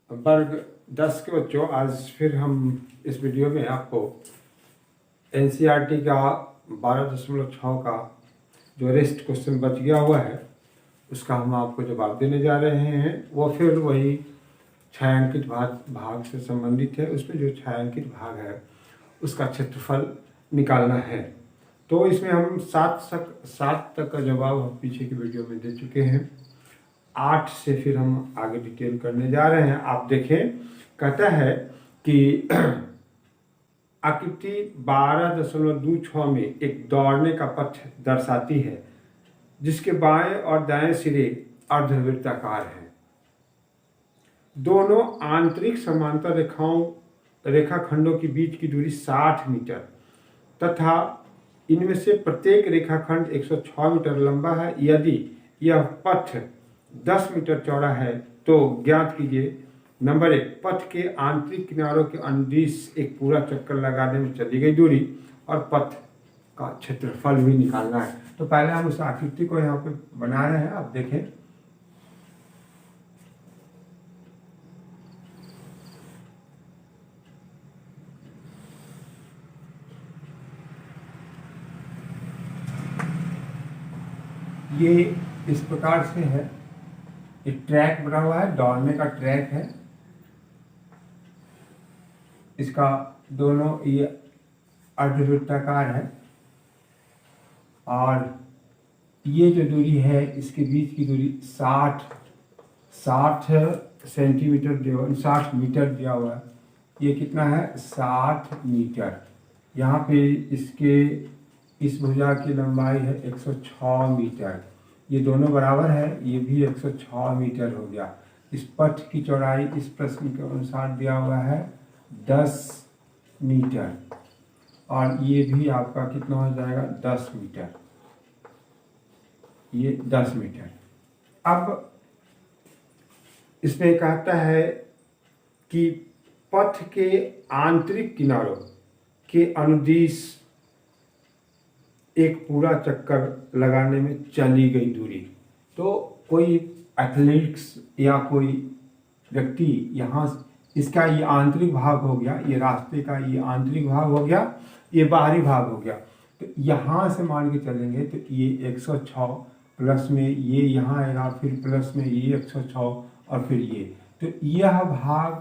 वर्ग 10 के बच्चों, आज फिर हम इस वीडियो में आपको एनसीईआरटी का 12.6 का जो रेस्ट क्वेश्चन बच गया हुआ है उसका हम आपको जवाब देने जा रहे हैं। वो फिर वही छायांकित भाग से संबंधित है। उसमें जो छायांकित भाग है उसका क्षेत्रफल निकालना है। तो इसमें हम 7 तक का जवाब हम पीछे की वीडियो में दे चुके हैं। 8 से फिर हम आगे डिटेल करने जा रहे हैं। आप देखें, कहता है कि आकृति 12.26 में एक दौड़ने का पथ दर्शाती है जिसके बाएं और दाएं सिरे अर्धवृत्ताकार हैं। दोनों आंतरिक समांतर रेखाखंडों के बीच की दूरी 60 मीटर तथा इनमें से प्रत्येक रेखाखंड 106 मीटर लंबा है। यदि यह पथ 10 मीटर चौड़ा है तो ज्ञात कीजिए। नंबर 1, पथ के आंतरिक किनारों के अनुदिश एक पूरा चक्कर लगाने में चली गई दूरी और पथ का क्षेत्रफल भी निकालना है। तो पहले हम उस आकृति को यहाँ पे बना रहे हैं। आप देखें, ये इस प्रकार से है। एक ट्रैक बना हुआ है, दौड़ने का ट्रैक है। इसका दोनों ये अर्धवृत्ताकार है और ये जो दूरी है इसके बीच की दूरी 60 सेंटीमीटर 60 मीटर दिया हुआ है। ये कितना है? 60 मीटर। यहाँ पे इसके इस भुजा की लंबाई है 106 मीटर। ये दोनों बराबर है, ये भी 106 मीटर हो गया। इस पथ की चौड़ाई इस प्रश्न के अनुसार दिया हुआ है 10 मीटर और ये भी आपका कितना हो जाएगा? 10 मीटर। ये 10 मीटर। अब इसमें कहता है कि पथ के आंतरिक किनारों के अनुदिश एक पूरा चक्कर लगाने में चली गई दूरी। तो कोई एथलेटिक्स या कोई व्यक्ति यहाँ, इसका ये आंतरिक भाग हो गया, ये रास्ते का ये आंतरिक भाग हो गया, ये बाहरी भाग हो गया। तो यहाँ से मान के चलेंगे तो ये 106 प्लस में ये यहाँ आएगा, फिर प्लस में ये 106 और फिर ये। तो यह भाग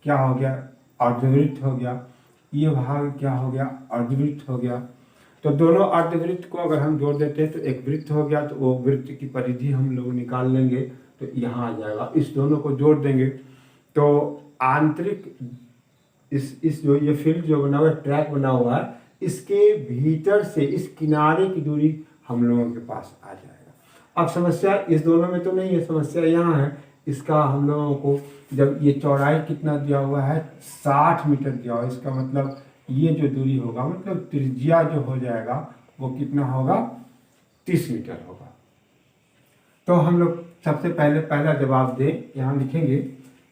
क्या हो गया? अर्धवृत्त हो गया। ये भाग क्या हो गया? अर्धवृत्त हो गया। तो दोनों अर्धवृत्त को अगर हम जोड़ देते हैं तो एक वृत्त हो गया। तो वो वृत्त की परिधि हम लोग निकाल लेंगे तो यहाँ आ जाएगा। इस दोनों को जोड़ देंगे तो आंतरिक इस जो ये फील्ड जो बना हुआ है, ट्रैक बना हुआ है, इसके भीतर से इस किनारे की दूरी हम लोगों के पास आ जाएगा। अब समस्या इस दोनों में तो नहीं है, समस्या यहाँ है। इसका हम लोगों को जब ये चौड़ाई कितना दिया हुआ है? 60 मीटर दिया हुआ है। इसका मतलब ये जो दूरी होगा, मतलब त्रिज्या जो हो जाएगा वो कितना होगा? 30 मीटर होगा। तो हम लोग सबसे पहले पहला जवाब दें, यहाँ लिखेंगे।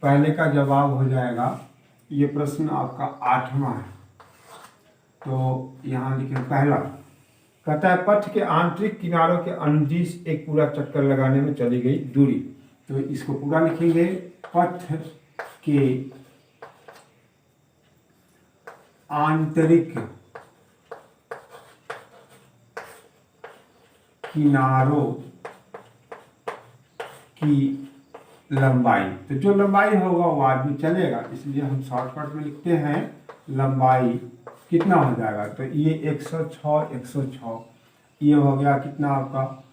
पहले का जवाब हो जाएगा, ये प्रश्न आपका 8वां है। तो यहाँ लिखें पहला, कहता है पथ के आंतरिक किनारों के अनुदिश एक पूरा चक्कर लगाने में चली गई दूरी। तो इसको पूरा लिखेंगे। पथ के आंतरिक किनारों की लंबाई, तो जो लंबाई होगा वो आदमी चलेगा, इसलिए हम शॉर्टकट में लिखते हैं लंबाई कितना हो जाएगा? तो ये 106 ये हो गया कितना आपका?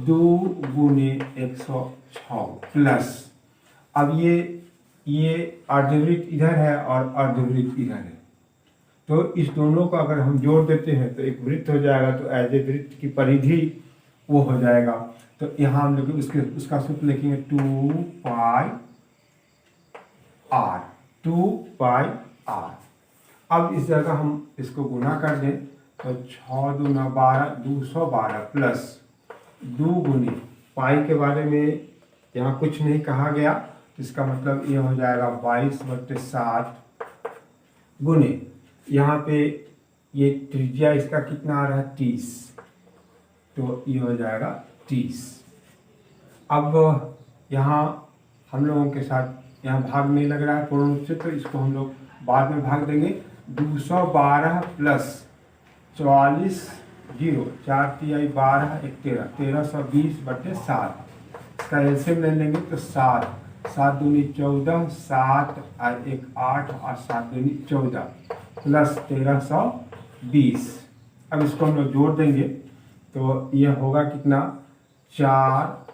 2 गुने 106 प्लस, अब ये अर्धवृत्त इधर है और अर्धवृत्त इधर है। तो इस दोनों को अगर हम जोड़ देते हैं तो एक वृत्त हो जाएगा। तो एज ए वृत्त की परिधि वो हो जाएगा। तो यहाँ हम लोग उसका सूत्र लिखेंगे 2 पाई r। अब इस जगह हम इसको गुना कर दें तो 6 दूना 12, 212 प्लस 2 गुने पाई के बारे में यहाँ कुछ नहीं कहा गया, तो इसका मतलब ये हो जाएगा 22/7 गुने यहाँ पे ये त्रिज्या इसका कितना आ रहा है? 30। तो ये हो जाएगा 30। अब यहाँ हम लोगों के साथ यहाँ भाग नहीं लग रहा है पूर्ण रूप से, तो इसको हम लोग बाद में भाग देंगे। 212 प्लस 44 जीरो 4 तिहाई 12 एक 1320/7। इसका एलसीएम ले लेंगे तो 7 7 दूनी 14 7 और 1 8 और 7 दूनी 14 प्लस 1320। अब इसको हम लोग जोड़ देंगे तो ये होगा कितना 4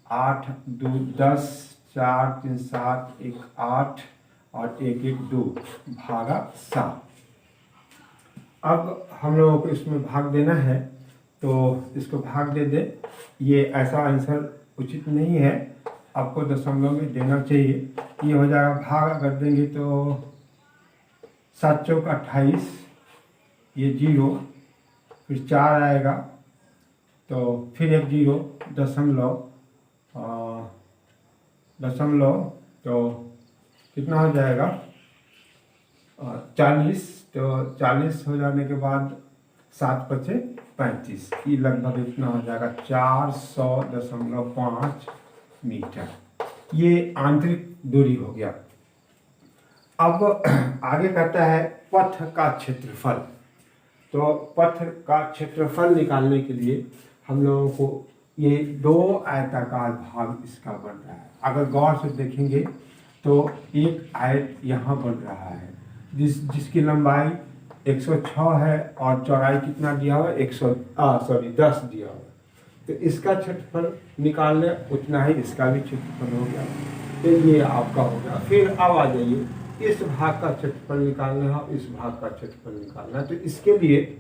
8 2 10 4 3 7 1 8 और 1 1 2 भागा 7। अब हम लोगों को इसमें भाग देना है तो इसको भाग दे दे। ये ऐसा आंसर उचित नहीं है, आपको दशमलव में देना चाहिए। ये हो जाएगा भाग अगर देंगे तो 7 चौक 28, ये 0 फिर 4 आएगा तो फिर एक 0 दशमलव तो कितना हो जाएगा 40। तो 40 हो जाने के बाद 7 पचे 35, ये लगभग इतना हो जाएगा 400.5 मीटर। ये आंतरिक दूरी हो गया। अब आगे कहता है पथ का क्षेत्रफल। तो पथ का क्षेत्रफल निकालने के लिए हम लोगों को ये 2 आयताकार भाग इसका बन रहा है। अगर गौर से देखेंगे तो एक आयत यहाँ बन रहा है जिसकी लंबाई 106 है और चौड़ाई कितना दिया हुआ है 10 दिया हुआ है। तो इसका क्षेत्रफल निकालने उतना ही इसका भी क्षेत्रफल हो गया। तो ये आपका हो गया। फिर अब आ जाइए इस भाग का क्षेत्रफल निकालना है, इस भाग का क्षेत्रफल निकालना है। तो इसके लिए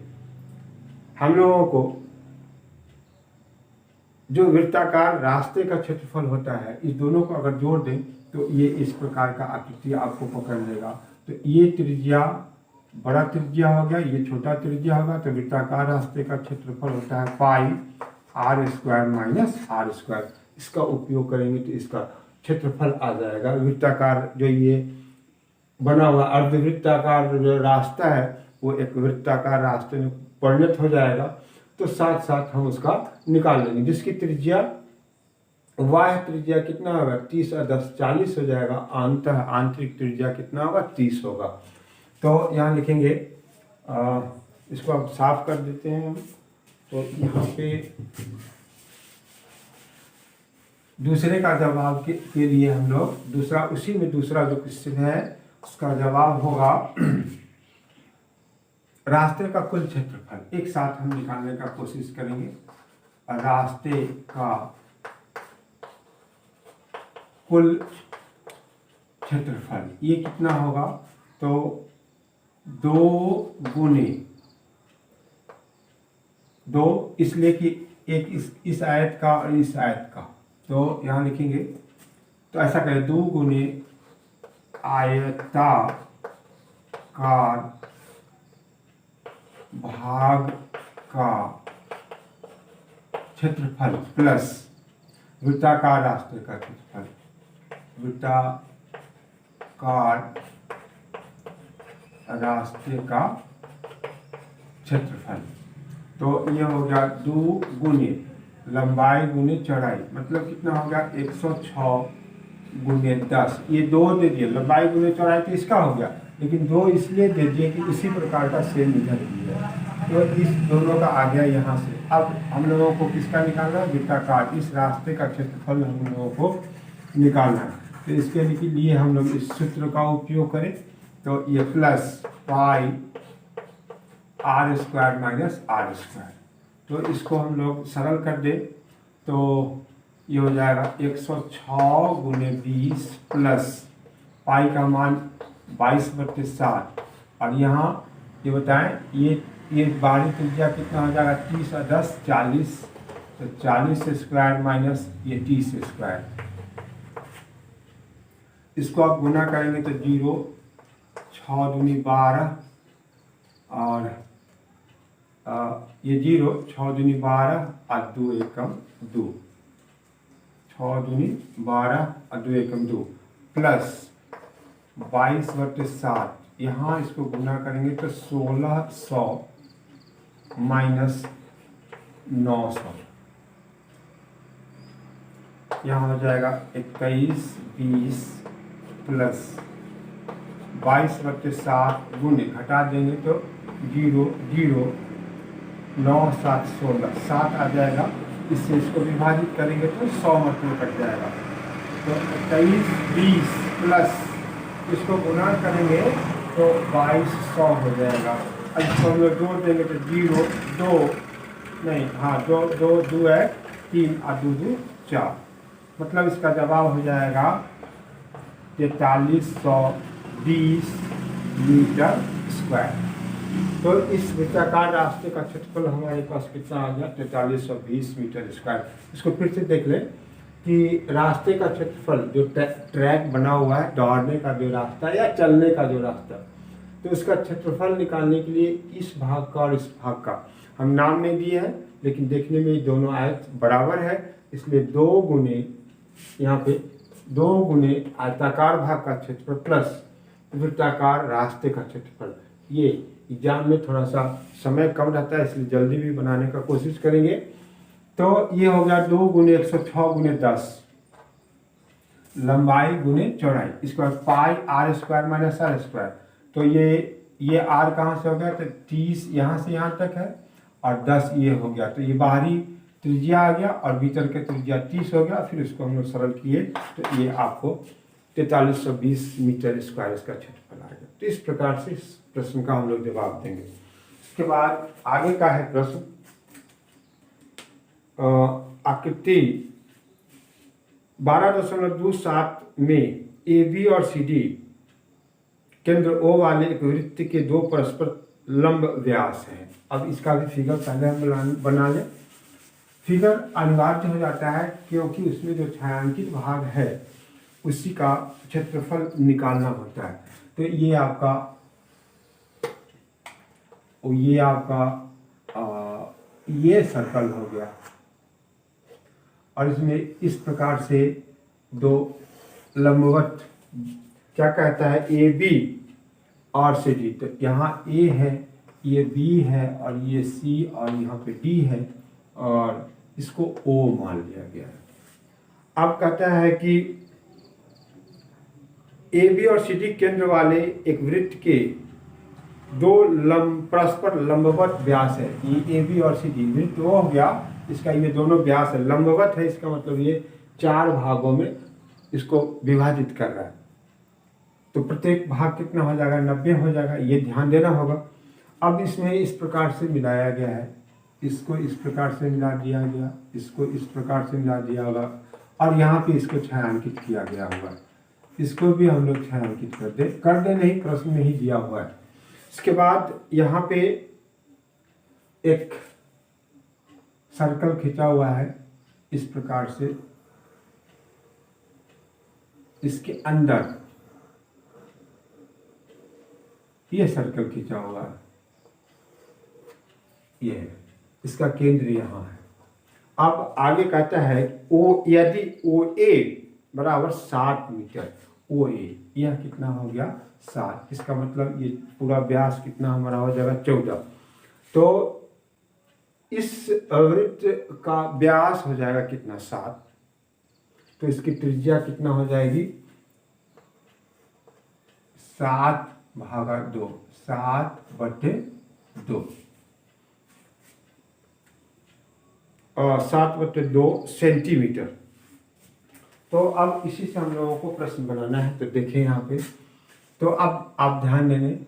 हम लोगों को जो वृत्ताकार रास्ते का क्षेत्रफल होता है, इस दोनों को अगर जोड़ दें तो ये इस प्रकार का आकृति आपको पकड़ लेगा। तो ये त्रिज्या बड़ा त्रिज्या हो गया, ये छोटा त्रिज्या होगा। तो वृत्ताकार रास्ते का क्षेत्रफल होता है पाई r² माइनस r²। इसका उपयोग करेंगे तो इसका क्षेत्रफल आ जाएगा। वृत्ताकार जो ये बना हुआ अर्धवृत्ताकार जो रास्ता है वो एक वृत्ताकार रास्ते में परिणत हो जाएगा। तो साथ साथ हम उसका निकाल लेंगे, जिसकी त्रिज्या वाह त्रिज्या कितना होगा 30 और 10 40 हो जाएगा। आंतरिक त्रिज्या कितना होगा 30 होगा। तो यहाँ लिखेंगे इसको अब साफ कर देते हैं हम। तो यहाँ पे दूसरे का जवाब के लिए हम लोग दूसरा उसी में दूसरा जो क्वेश्चन है उसका जवाब होगा रास्ते का कुल क्षेत्रफल। एक साथ हम निकालने का कोशिश करेंगे। रास्ते का कुल क्षेत्रफल ये कितना होगा तो 2 गुने 2, इसलिए कि एक इस आयत का और इस आयत का। तो यहाँ लिखेंगे तो ऐसा करें 2 गुने आयताकार भाग का क्षेत्रफल प्लस वृत्ताकार रास्ते का क्षेत्रफल। वृत्ताकार रास्ते का क्षेत्रफल तो ये हो गया 2 गुने लंबाई गुने चौड़ाई, मतलब कितना हो गया 106 गुने 10। ये 2 दे दिए, लंबाई गुने चौड़ाई तो इसका हो गया, लेकिन 2 इसलिए दे दिए कि इसी प्रकार का सेम इधर भी है। तो इस दोनों का आ गया यहाँ से। अब हम लोगों को किसका निकालना है वृत्ताकार इस रास्ते का क्षेत्रफल हम लोगों को निकालना है। तो इसके लिए हम लोग इस सूत्र का उपयोग करें तो ये plus pi r² minus r²। तो इसको हम लोग सरल कर दें तो ये हो जाएगा 106 गुने 20 प्लस पाई का मान 22/7 और यहाँ ये बताएं ये बाहरी त्रिज्या कितना हो जाएगा 30 और 10 40। तो 40² माइनस ये 30²। इसको आप गुना करेंगे तो 0 6 दूनी 12 और ये 0 6 दूनी 12 और 2 एकम 2 6 दूनी 12 और 2 एकम 2 प्लस 22/7। यहाँ इसको गुना करेंगे तो 1600 माइनस 900। यहाँ हो जाएगा 21 20 प्लस 22/7 गुने घटा देंगे तो 0 0 9 7 16 7 आ जाएगा। इससे इसको विभाजित करेंगे तो 100 मतलब कट जाएगा। तो 23 20 प्लस इसको गुना करेंगे तो 2200 हो जाएगा। अब इसको हम लोग जोड़ देंगे तो 0 2 नहीं, हाँ 2 2 2 है 3 और 2 2 4, मतलब इसका जवाब हो जाएगा 4320 मीटर स्क्वायर। तो इस वृत्ताकार रास्ते का क्षेत्रफल हमारे पास कितना आ गया, 4320 मीटर स्क्वायर। इसको फिर से देख लें कि रास्ते का क्षेत्रफल जो ट्रैक बना हुआ है, दौड़ने का जो रास्ता या चलने का जो रास्ता, तो इसका क्षेत्रफल निकालने के लिए इस भाग का और इस भाग का हम नाम नहीं दिए हैं, लेकिन देखने में दोनों आयत बराबर है, इसलिए 2 गुने यहाँ पे 2 गुने आयताकार भाग का क्षेत्रफल प्लस वृत्ताकार रास्ते का क्षेत्रफल। ये एग्जाम में थोड़ा सा समय कम रहता है, इसलिए जल्दी भी बनाने का कोशिश करेंगे। तो ये हो गया 2 गुने 106 गुने 10 लंबाई गुने चौड़ाई। इसके बाद pi r square minus r square. तो ये आर कहाँ से हो गया, तो 30 यहाँ से यहाँ तक है और 10 ये हो गया, तो ये बाहरी त्रिज्या आ गया और भीतर के त्रिज्या 30 हो गया। फिर इसको हम लोग सरल किए तो ये आपको 4320 मीटर स्क्वायर इसका क्षेत्रफल आ गया। तो इस प्रकार से इस प्रश्न का हम लोग जवाब देंगे। इसके बाद आगे का है प्रश्न आकृति 12.27 में ए बी और सी डी केंद्र ओ वाले एक वृत्त के 2 परस्पर लंब व्यास हैं। अब इसका भी फिगर पहले हम बना लें। फिगर अनिवार्य हो जाता है क्योंकि उसमें जो छायांकित भाग है उसी का क्षेत्रफल निकालना होता है। तो ये आपका ये सर्कल हो गया और इसमें इस प्रकार से 2 लंबवत क्या कहता है ए बी और सी डी। तो यहाँ ए है, ये बी है और ये सी और यहाँ पे डी है और इसको ओ मान लिया गया है। अब कहता है कि ए बी और सी डी केंद्र वाले एक वृत्त के 2 परस्पर लंबवत व्यास है। ये ए बी और सी डी वृत्त वो हो गया, इसका ये दोनों व्यास है, लंबवत है, इसका मतलब ये 4 भागों में इसको विभाजित कर रहा है। तो प्रत्येक भाग कितना हो जाएगा, 90 हो जाएगा, ये ध्यान देना होगा। अब इसमें इस प्रकार से मिलाया गया है, इसको इस प्रकार से मिला दिया गया, इसको इस प्रकार से मिला दिया होगा और यहाँ पे इसको छायांकित किया गया होगा। इसको भी हम लोग छायांकित कर दे नहीं, प्रश्न में ही दिया हुआ है। इसके बाद यहाँ पे एक सर्कल खींचा हुआ है इस प्रकार से, इसके अंदर ये सर्कल खींचा हुआ है, ये है, इसका केंद्र यहाँ है। अब आगे कहता है ओ यदि ओ ए बराबर 7 मीटर, ओ ए यह कितना हो गया 7, इसका मतलब ये पूरा व्यास कितना हमारा हो जाएगा 14। तो इस वृत्त का व्यास हो जाएगा कितना 7, तो इसकी त्रिज्या कितना हो जाएगी 7/2, 7/2 और 7/2 सेंटीमीटर। तो अब इसी से हम लोगों को प्रश्न बनाना है। तो देखें यहाँ पे, तो अब आप ध्यान देंगे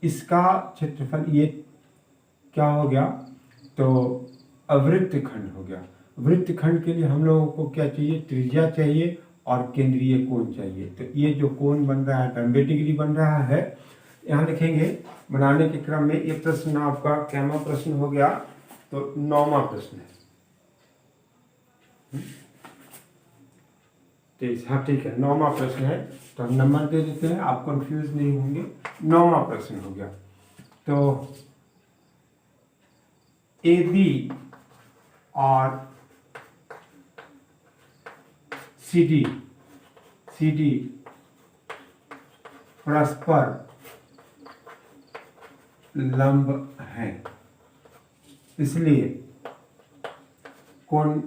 इसका क्षेत्रफल ये क्या हो गया, तो अवृत्त खंड हो गया। वृत्त खंड के लिए हम लोगों को क्या चाहिए, त्रिज्या चाहिए और केंद्रीय कोण चाहिए। तो ये जो कोण बन रहा है 90 डिग्री बन रहा है। यहाँ लिखेंगे बनाने के क्रम में, ये प्रश्न आपका कैमा प्रश्न हो गया, तो 9वां प्रश्न है। हाँ ठीक है, 9वां प्रश्न है, तो हम नंबर दे देते हैं, आप कंफ्यूज नहीं होंगे। 9वां प्रश्न हो गया। तो ए बी और सी डी परस्पर लंब हैं, इसलिए कोण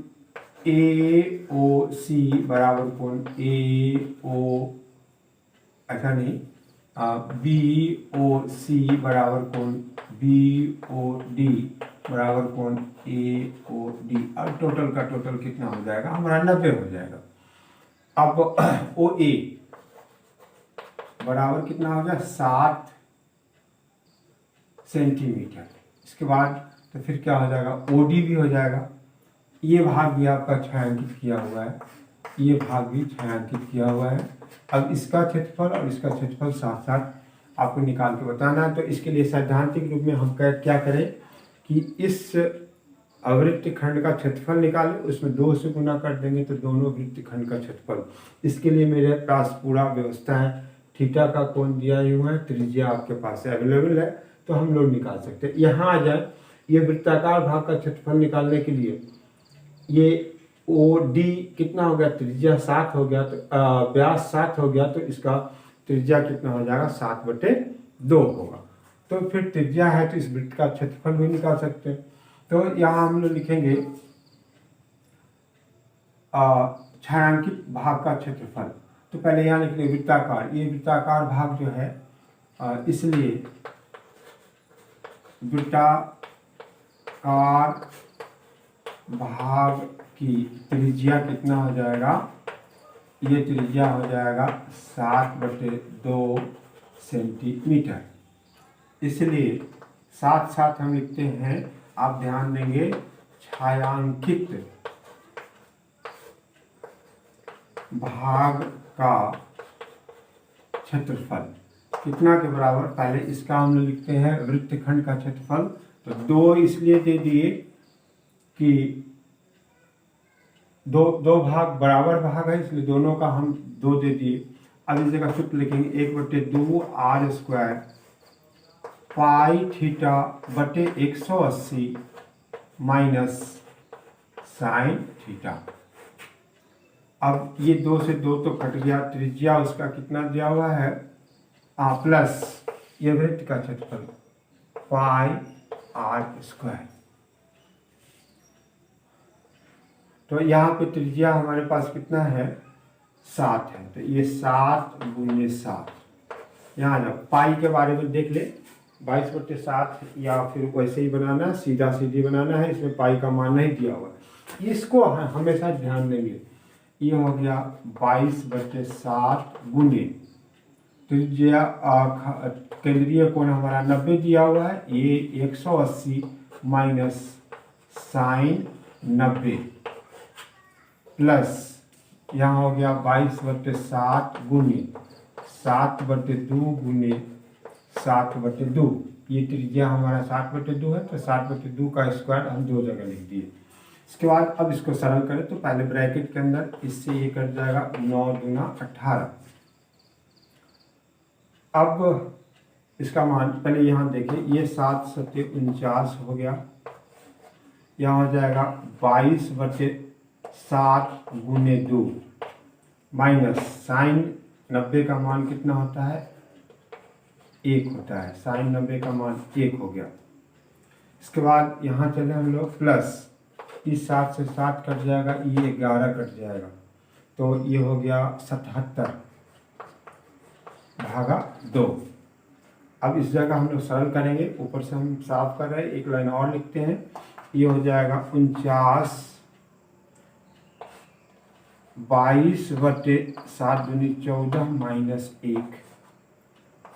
ए ओ सी बराबर कोण ए ओ ऐसा नहीं, बी ओ सी बराबर कोण बी ओ डी बराबर कोण ए ओ डी, और टोटल का टोटल कितना हो जाएगा हमारा 90 हो जाएगा। अब ओ ए बराबर कितना हो गया 7 सेंटीमीटर। इसके बाद तो फिर क्या हो जाएगा ओ डी भी हो जाएगा। ये भाग भी आपका छायांकित किया हुआ है, ये भाग भी छायांकित किया हुआ है। अब इसका क्षेत्रफल और इसका क्षेत्रफल साथ साथ आपको निकाल के बताना है। तो इसके लिए सैद्धांतिक रूप में हम क्या करें कि इस वृत्त खंड का क्षेत्रफल निकालें, उसमें 2 से गुना कर देंगे तो दोनों वृत्त खंड का क्षेत्रफल। इसके लिए मेरे पास पूरा व्यवस्था है, थीटा का कोण दिया हुआ है, त्रिज्या आपके पास अवेलेबल है, तो हम लोग निकाल सकते हैं। यहाँ आ जाए, ये वृत्ताकार भाग का क्षेत्रफल निकालने के लिए ये ओ डी कितना हो गया, त्रिज्या 7 हो गया, तो व्यास 7 हो गया, तो इसका त्रिज्या कितना हो जाएगा 7/2 होगा। तो फिर त्रिज्या है तो इस वृत्त का क्षेत्रफल भी निकाल सकते हैं। तो यहाँ हम लोग लिखेंगे छायांकित भाग का क्षेत्रफल। तो पहले यहाँ लिख लें वृत्ताकार, ये वृत्ताकार भाग जो है इसलिए वृत्ताकार भाग की त्रिज्या कितना हो जाएगा, ये त्रिज्या हो जाएगा 7/2 सेंटीमीटर। इसलिए साथ साथ हम लिखते हैं, आप ध्यान देंगे, छायांकित भाग का क्षेत्रफल कितना के बराबर, पहले इसका हम लोग लिखते हैं वृत्तखंड का क्षेत्रफल। तो 2 इसलिए दे दिए कि दो भाग बराबर भाग है, इसलिए दोनों का हम 2 दे दिए। अब इस जगह सूत्र लिखेंगे 1/2 r स्क्वायर पाई थीटा बटे 180 माइनस साइन थीटा। अब ये 2 से 2 तो कट गया, त्रिज्या उसका कितना दिया हुआ है प्लस ये वृत्त का क्षेत्रफल पाई r स्क्वायर। तो यहाँ पे त्रिज्या हमारे पास कितना है 7 है, तो ये 7 × 7। यहाँ जाओ, पाई के बारे में देख ले, 22/7 या फिर वैसे ही बनाना है, सीधा सीधी बनाना है, इसमें पाई का मान नहीं दिया हुआ है। इसको हमेशा ध्यान देंगे। ये हो गया 22/7 गुने त्रिज्या, केंद्रीय कोण हमारा 90 दिया हुआ है, ये 180 माइनस साइन 90 प्लस यहाँ हो गया 22/7 गुने 7/2 गुने 7/2। ये त्रिज्या हमारा 7/2 है, तो 7/2 का स्क्वायर हम 2 जगह लिख दिए। इसके बाद अब इसको सरल करें तो पहले ब्रैकेट के अंदर इससे ये कट जाएगा 9 दूना 18। अब इसका मान पहले यहाँ देखिए, ये 7 × 49 हो गया, यहाँ हो जाएगा 22/7 गुने 2 माइनस साइन 90 का मान कितना होता है 1 होता है, साइन 90 का मान 1 हो गया। इसके बाद यहाँ चले हम लोग प्लस, इस 7 से 7 कट जाएगा, ये 11 कट जाएगा, तो ये हो गया 77/2। अब इस जगह हम लोग सरल करेंगे, ऊपर से हम साफ कर रहे हैं, एक लाइन और लिखते हैं। ये हो जाएगा 49 22/7 दूनी 14 माइनस 1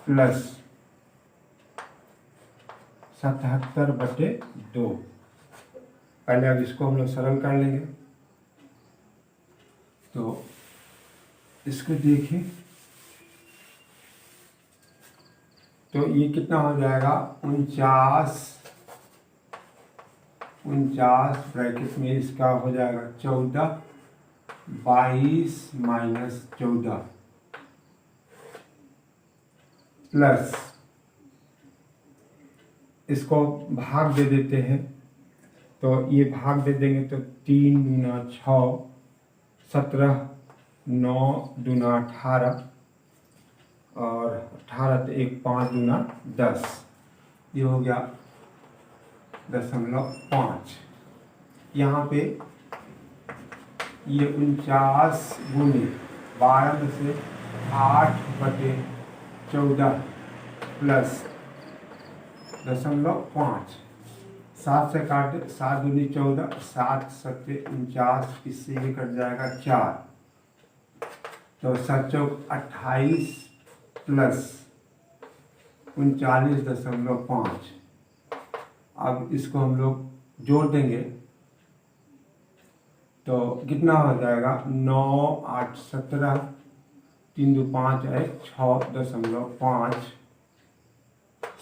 प्लस 77/2। पहले अब इसको हम लोग सरल कर लेंगे। तो इसको देखिए, तो ये कितना हो जाएगा 49 ब्रैकेट में इसका हो जाएगा 14 22 माइनस 14 प्लस इसको भाग दे देते हैं, तो ये भाग दे देंगे तो 3 दूना 6 17 9 दूना 18 और 18 तो 1 5 दूना 10, ये हो गया 0.5। यहाँ पे ये 49 गुने 12 में से 8/14 प्लस 0.5, 7 से काट दे, 7 दूनी 14, 7 सत्ते 49, इससे ये कट जाएगा 4, तो 7 चौक 28 प्लस 39.5। अब इसको हम लोग जोड़ देंगे तो कितना हो जाएगा, 9 8 17, 3 2 5 6.5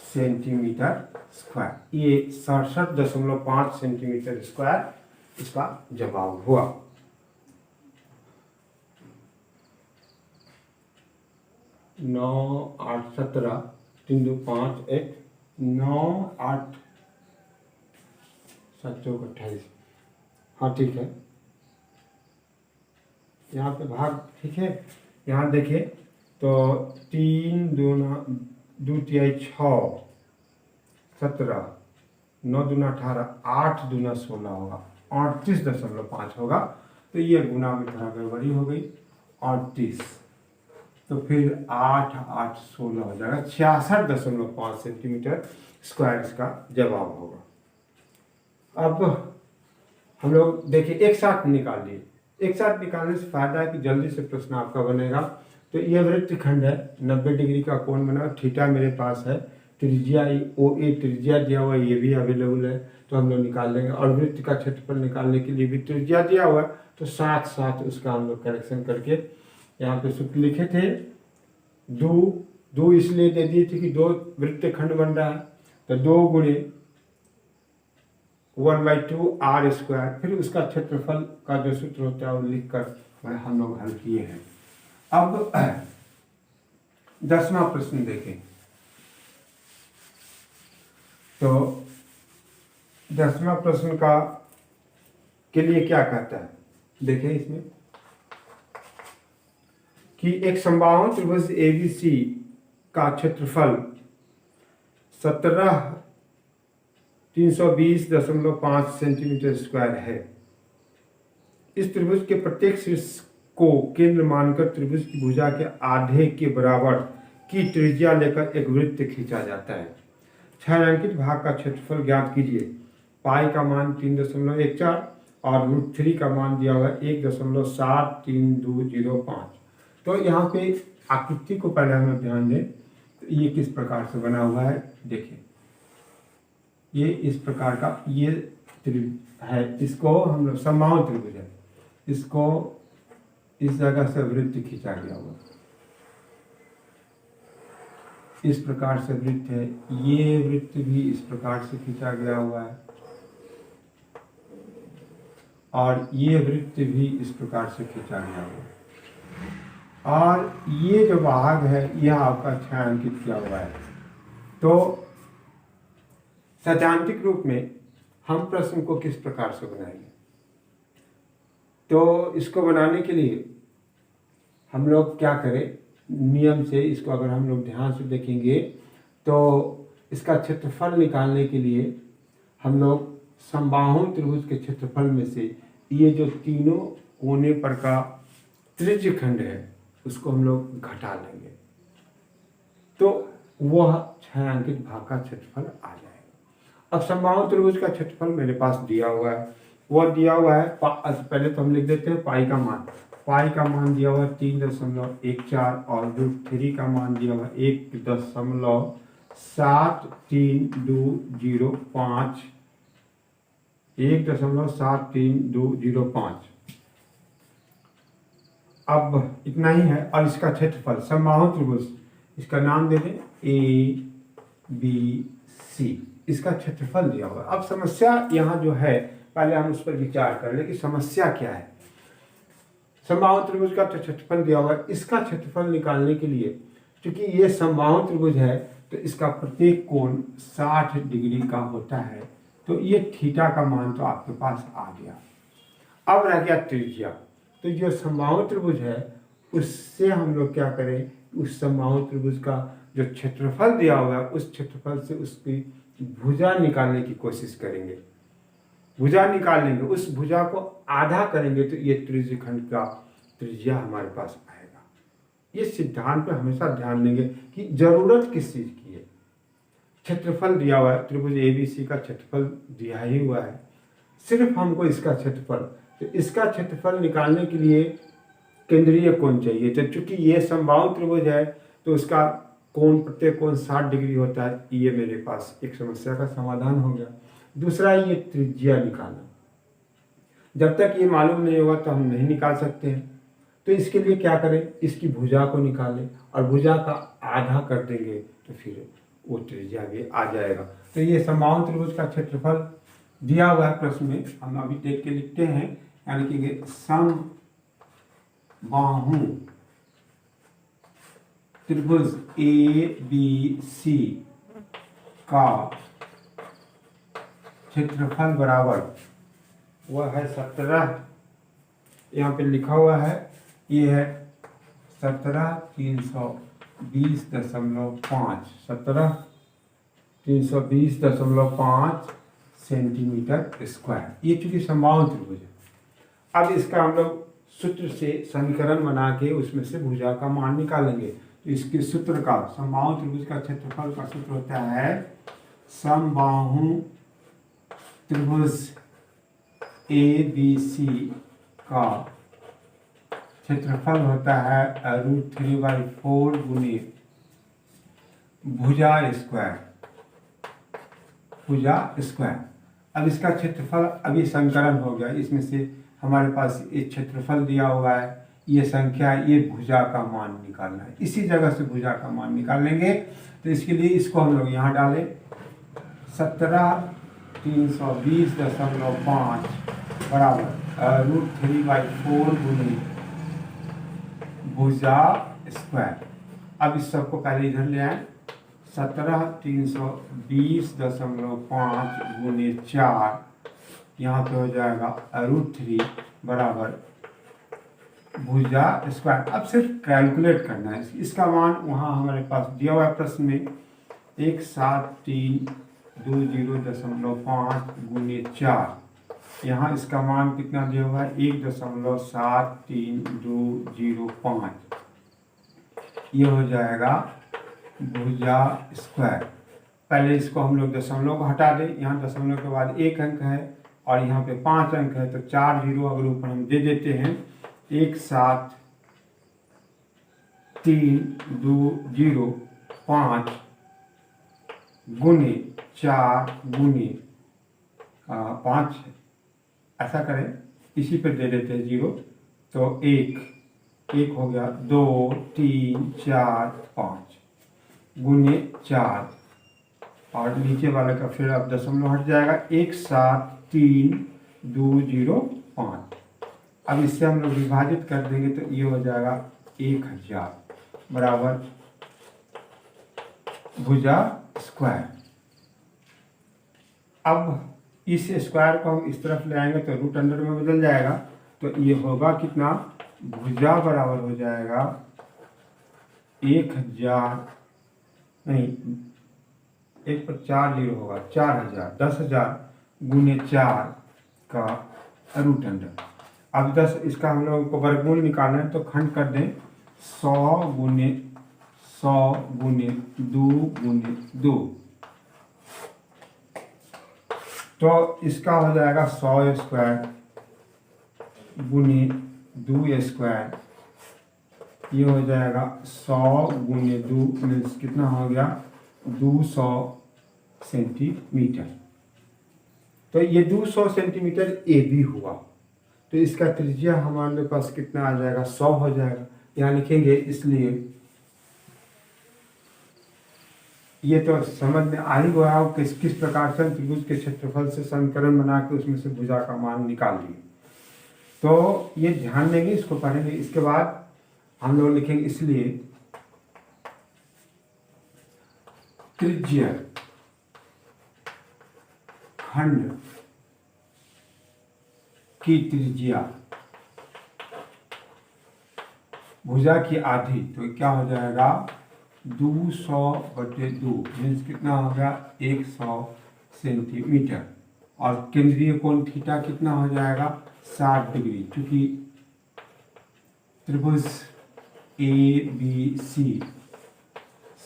सेंटीमीटर स्क्वायर। ये 67.5 सेंटीमीटर स्क्वायर इसका जवाब हुआ। नौ 8 17, 3 2 5 1, 9 8 7 चौक 28। हाँ ठीक है, यहाँ पे भाग ठीक है। यहाँ देखिए तो 3 दूना 2 तिहाई 6, 17, 9 दूना 18, 8 दूना 16 होगा, 38.5 होगा। तो ये गुना में थोड़ा गड़बड़ी हो गई, 38, तो फिर 8 8 16 हो जाएगा, 66.5 सेंटीमीटर स्क्वायर इसका जवाब होगा। अब हम लोग देखिए एक साथ निकाल लिए। एक साथ निकालने से फायदा है कि जल्दी से प्रश्न आपका बनेगा। तो ये वृत्तखंड है, 90 डिग्री का कोण बना, थीटा मेरे पास है, त्रिज्या OA त्रिज्या दिया हुआ है, ये भी अवेलेबल है, तो हम लोग निकाल लेंगे। और वृत्त का क्षेत्रफल निकालने के लिए भी त्रिज्या दिया हुआ है, तो साथ साथ उसका हम लोग करेक्शन करके यहाँ पे सूत्र लिखे थे। दो इसलिए दे दिए थे कि 2 वृत्तखंड बन रहा है, तो 2 गुणे 1/2 r², फिर उसका क्षेत्रफल का जो सूत्र होता है वो लिखकर हम लोग हल किए हैं। अब 10वां प्रश्न देखें। तो 10वां प्रश्न का के लिए क्या कहता है, देखें इसमें कि एक समबाहु त्रिभुज ABC का क्षेत्रफल 320.5 सेंटीमीटर स्क्वायर है। इस त्रिभुज के प्रत्येक शीर्ष को केंद्र मानकर त्रिभुज की भुजा के आधे के बराबर की त्रिज्या लेकर एक वृत्त खींचा जाता है। छायांकित भाग का क्षेत्रफल ज्ञात कीजिए। पाई का मान 3.14 और √3 का मान दिया हुआ है 1.73205। तो यहाँ पे आकृति को पहले हमें ध्यान दें, तो ये किस प्रकार से बना हुआ है देखिए। ये इस प्रकार का ये त्रिभुज है, इसको हम लोग समबाहु त्रिभुज है, इसको इस जगह से वृत्त खींचा गया हुआ, इस प्रकार से वृत्त है। ये वृत्त भी इस प्रकार से खींचा गया हुआ है और ये वृत्त भी इस प्रकार से खींचा गया हुआ है, और ये जो भाग है यह आपका छायांकित किया हुआ है। तो सैद्धांतिक रूप में हम प्रश्न को किस प्रकार से बनाएंगे, तो इसको बनाने के लिए हम लोग क्या करें, नियम से इसको अगर हम लोग ध्यान से देखेंगे तो इसका क्षेत्रफल निकालने के लिए हम लोग समबाहु त्रिभुज के क्षेत्रफल में से ये जो तीनों कोने पर का त्रिज्य खंड है उसको हम लोग घटा लेंगे, तो वह छायांकित भाग का क्षेत्रफल आ जाएगा। अब समबाहु त्रिभुज का क्षेत्रफल मेरे पास दिया हुआ है, वह दिया हुआ है पहले तो हम लिख देते हैं पाई का मान। पाई का मान दिया हुआ है 3.14 और √3 का मान दिया हुआ है 1.73205, 1.73205। अब इतना ही है। और इसका क्षेत्रफल समबाहु त्रिभुज, इसका नाम दे दें ABC, इसका क्षेत्रफल दिया हुआ है। अब समस्या यहाँ जो है पहले हम उस पर विचार कर ले कि समस्या क्या है। समबाहु त्रिभुज का क्षेत्रफल दिया हुआ है, इसका क्षेत्रफल निकालने के लिए क्योंकि ये समबाहु त्रिभुज है तो इसका प्रत्येक कोण 60 डिग्री का होता है, तो ये थीटा का मान तो आपके पास आ गया। अब रह गया त्रिज्या। तो जो समबाहु त्रिभुज है उससे हम लोग क्या करें, उस समबाहु त्रिभुज का जो क्षेत्रफल दिया हुआ है उस क्षेत्रफल से उसकी भुजा निकालने की कोशिश करेंगे। भुजा निकाल लेंगे, उस भुजा को आधा करेंगे तो ये त्रिज्यखंड का त्रिज्या हमारे पास आएगा। ये सिद्धांत पे हमेशा ध्यान देंगे कि जरूरत किस चीज़ की है। क्षेत्रफल दिया हुआ है, त्रिभुज ABC का क्षेत्रफल दिया ही हुआ है, सिर्फ हमको इसका क्षेत्रफल, तो इसका क्षेत्रफल निकालने के लिए केंद्रीय कोण चाहिए। तो चूंकि ये समबाहु त्रिभुज है तो उसका कोण, प्रत्येक कोण 60 डिग्री होता है। ये मेरे पास एक समस्या का समाधान हो गया। दूसरा, ये त्रिज्या निकालना, जब तक ये मालूम नहीं होगा तो हम नहीं निकाल सकते हैं। तो इसके लिए क्या करें, इसकी भुजा को निकालें और भुजा का आधा कर देंगे तो फिर वो त्रिज्या भी आ जाएगा। तो ये समबाहु त्रिभुज का क्षेत्रफल दिया हुआ है प्रश्न में, हम अभी देख के लिखते हैं। यानी कि समबाहु त्रिभुज ABC का क्षेत्रफल बराबर वह है 17, यहाँ पे लिखा हुआ है, ये है 17,320.5 सेंटीमीटर स्क्वायर। ये चूंकि समबाहु त्रिभुज है। अब इसका हम लोग सूत्र से समीकरण बना के उसमें से भुजा का मान निकालेंगे। तो इसके सूत्र का, समबाहु त्रिभुज का क्षेत्रफल का सूत्र होता है समबाहु त्रिभुज ABC का क्षेत्रफल होता है √3/4 गुने भुजा स्क्वायर। अब इसका क्षेत्रफल अभी संकलन हो गया, इसमें से हमारे पास एक क्षेत्रफल दिया हुआ है, ये संख्या, ये भुजा का मान निकालना है। इसी जगह से भुजा का मान निकाल लेंगे। तो इसके लिए इसको हम लोग यहाँ डालें, 17,320.5 बराबर √3/4 गुने भुजा स्क्वायर। अब इस सबको पहले इधर ले आए, 17,320.5 गुने 4, यहाँ पे हो जाएगा √3 बराबर भुजा स्क्वायर। अब सिर्फ कैलकुलेट करना है, इसका मान वहाँ हमारे पास दिया हुआ है प्रश्न में 17320.5 गुने 4, यहाँ इसका मान कितना दिया हुआ है 1.73205। ये हो जाएगा भुजा स्क्वायर। पहले इसको हम लोग दशमलव को हटा दें, यहाँ दशमलव के बाद 1 अंक है और यहाँ पे 5 अंक है, तो 4 जीरो अगर ऊपर हम दे देते हैं, 17320.5 गुने 4 गुने 5, ऐसा करें, इसी पे दे देते हैं 0, तो 1 हो गया, 2 3 4 5 गुने 4 और नीचे वाले का फिर अब दशमलव हट जाएगा, 1732005। अब इससे हम लोग विभाजित कर देंगे तो ये हो जाएगा 1000 बराबर भुजा स्क्वायर। अब इस स्क्वायर को हम इस तरफ ले आएंगे तो रूट अंडर में बदल जाएगा, तो ये होगा कितना, भुजा बराबर हो जाएगा 1000, नहीं 1 पर 4 जीरो होगा, 4000, 10,000 गुने 4 का रूट अंडर। अब 10, इसका हम लोगों को वर्गमूल निकालना है तो खंड कर दें, 100 गुने 2 गुने 2, तो इसका हो जाएगा 100 स्क्वायर गुने 2 स्क्वायर, ये हो जाएगा 100 गुने 2 मीन्स कितना हो गया 200 सेंटीमीटर। तो ये 200 सेंटीमीटर AB हुआ, तो इसका त्रिज्या हमारे पास कितना आ जाएगा, 100 हो जाएगा। यहाँ लिखेंगे, इसलिए ये तो समझ में आ ही गया किस प्रकार से त्रिभुज के क्षेत्रफल से समीकरण बना के उसमें से भुजा का मान निकाल लिए। तो ये ध्यान देंगे, इसको पढ़ेंगे। इसके बाद हम लोग लिखेंगे, इसलिए त्रिज्या खंड की त्रिज्या भुजा की आधी, तो क्या हो जाएगा 200/2 मीन्स कितना हो गया 100 सेंटीमीटर। और केंद्रीय कोण थीटा कितना हो जाएगा 60 डिग्री, क्योंकि त्रिभुज ABC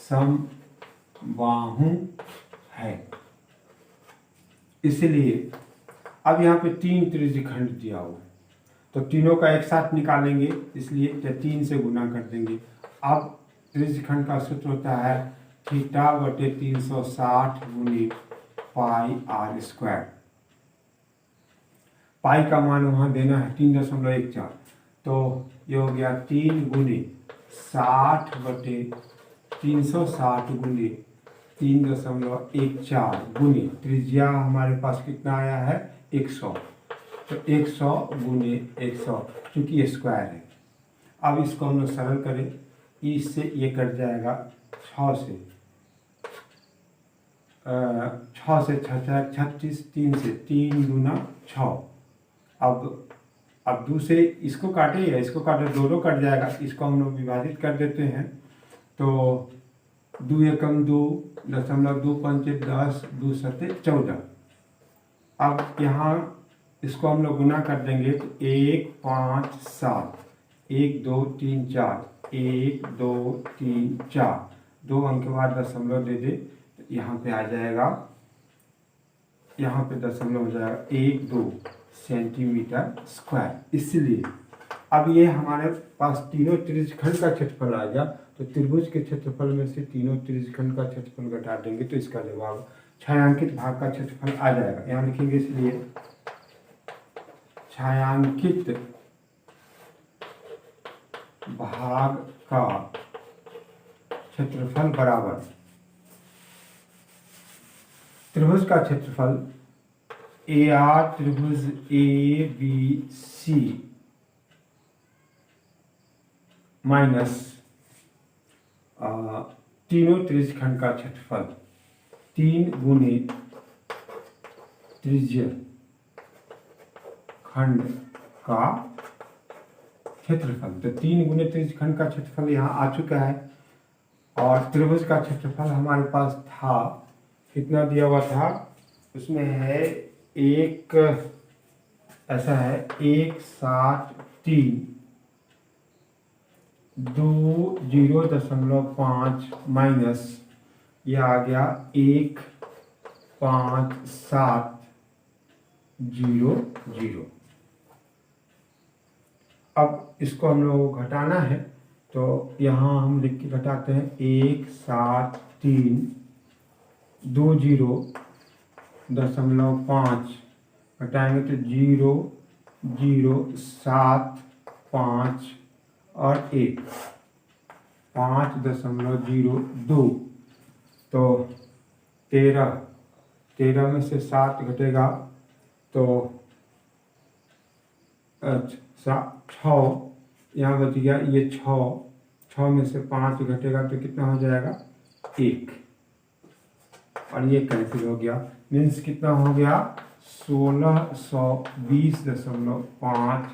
समबाहु है। इसलिए अब यहाँ पे 3 त्रिज्यखंड दिया हुआ है, तो तीनों का एक साथ निकालेंगे, इसलिए 3 से गुना कर देंगे। अब त्रिज्यखंड का सूत्र होता है θ/360 गुनी पाई r स्क्वायर। पाई का मान वहाँ देना है 3.14, तो ये हो गया 3 गुनी 60/360 गुनी 3.14 गुनी त्रिज्या हमारे पास कितना आया है 100, तो 100 गुने 100, क्योंकि ये स्क्वायर है। अब इसको हम लोग सरल करें, इससे ये कट जाएगा 6 से 36, 3 से 3 गुना 6। अब दूसरे इसको काटे या इसको काटे, दोनों कट जाएगा, इसको हम लोग विभाजित कर देते हैं, तो 2 एकम 2, 2 पंचे 10, 2 सत्ते 14। अब यहाँ इसको हम लोग गुना कर देंगे, तो 1 5 7, 1 2 3 4, 1 2 3 4, 2 अंक के बाद दशमलव दे दे, तो यहाँ पे आ जाएगा, यहाँ पे दशमलव हो जाएगा 1 2 सेंटीमीटर स्क्वायर। इसलिए अब ये हमारे पास तीनों त्रिज्यखंड का क्षेत्रफल आ गया, तो त्रिभुज के क्षेत्रफल में से तीनों त्रिज्यखंड का क्षेत्रफल घटा देंगे, तो इसका जवाब छायांकित भाग का क्षेत्रफल आ जाएगा। यहाँ लिखेंगे, इसलिए छायांकित भाग का क्षेत्रफल बराबर त्रिभुज का क्षेत्रफल AR त्रिभुज ABC माइनस तीनों त्रिज्यखंड का क्षेत्रफल 3 गुने त्रिज्य खंड का क्षेत्रफल। तो 3 गुने त्रिज्यखंड का क्षेत्रफल यहाँ आ चुका है, और त्रिभुज का क्षेत्रफल हमारे पास था, कितना दिया हुआ था, उसमें है एक, ऐसा है 173 2.05 माइनस ये आ गया 15700। अब इसको हम लोग को घटाना है, तो यहाँ हम लिख के घटाते हैं, 173.20.5 घटाएंगे तो 0.075 और 1 5.02, तो 13 में से 7 घटेगा तो 6, यहाँ बच गया ये 6 में से 5 घटेगा तो कितना हो जाएगा 1, और ये कैंसिल हो गया, मीन्स कितना हो गया 1620.5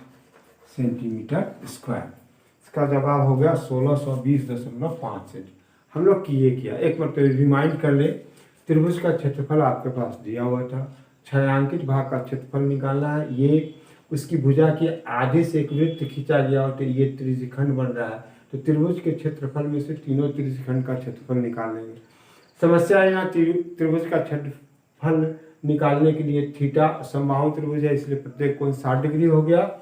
सेंटीमीटर स्क्वायर। इसका जवाब हो गया 1620.5 सेंटीमीटर। हम लोग किया एक बार तो रिमाइंड कर ले, त्रिभुज का क्षेत्रफल आपके पास दिया हुआ था, छायांकित भाग का क्षेत्रफल निकालना है, ये उसकी भुजा के आधे से एक वृत्त खींचा गया हो तो ये त्रिज्यखंड बन रहा है, तो त्रिभुज के क्षेत्रफल में से तीनों त्रिज्यखंड का क्षेत्रफल निकाल लेंगे। समस्या यहाँ त्रिभुज का क्षेत्रफल निकालने के लिए थीटा समबाहु त्रिभुज है, इसलिए प्रत्येक कोण 60 डिग्री हो गया।